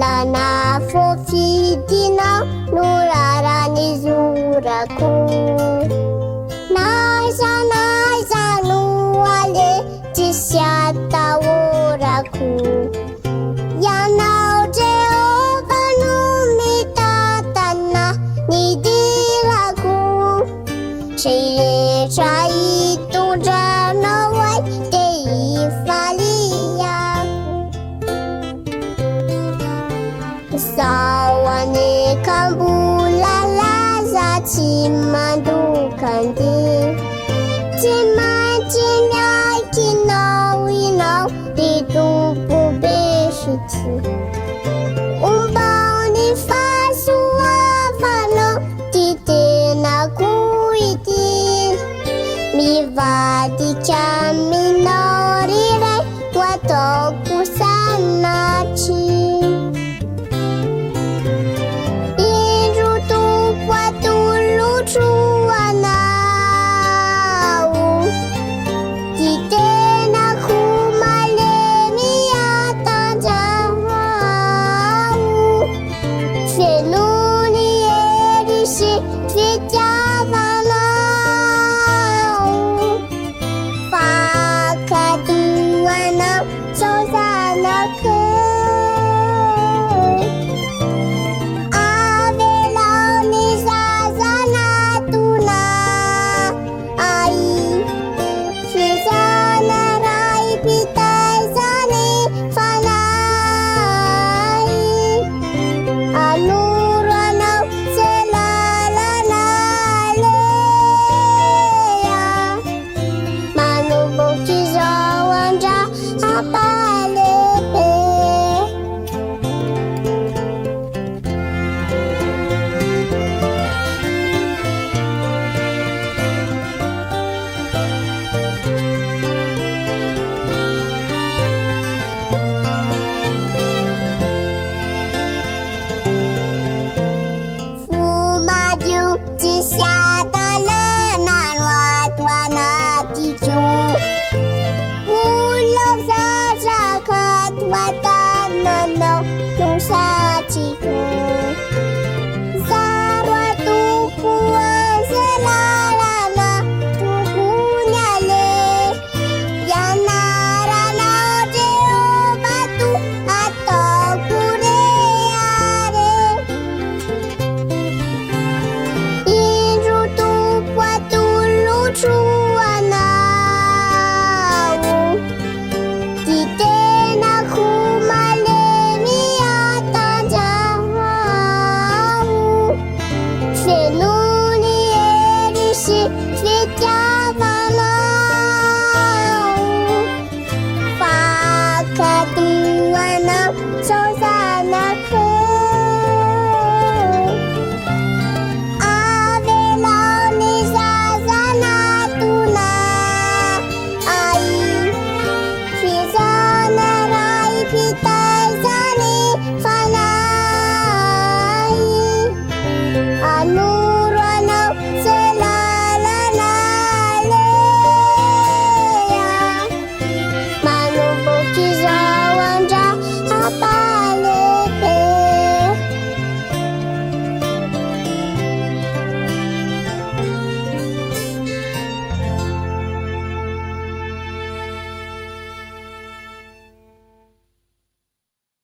Tanana fofidinao no rarany zorako. Naiza no ale tsisy atahorako. Ianao Jehova no mitantana ny dilako. Rehetra hitondranao ahy dia hifaliako. Zaho aneka mbola laza tsy mandokan-dia. Tsy maintsy miaikinao inao ry Tompo besitsy. Ombao ny fahasoavanao ty tenako ity. Mivadika aminao ry Ray ho ataoko sanatry. Indro Tompo atolotro anao, ty tenako malemy atanjahao. Feno ny hery sy fitiavanao. Fakatoanao zao zanakay. Avelao ny zaza natonay. Fizana ray mpitaizany fanay. Anoro anao ze lalana leha. Manomboky zao andra hampalehibe. Fumadio tsisy atanana no ato anatyko. Olo zatraka ato atananao no satriko. Zaro atoko anze lalana tokony aleha. Ianaranao Jehova to ataoko rehare. Indro Tompo atolotro anao, ty tenako malemy atanjahao. Feno ny hery sy fitiavanao. Fakatoanao zao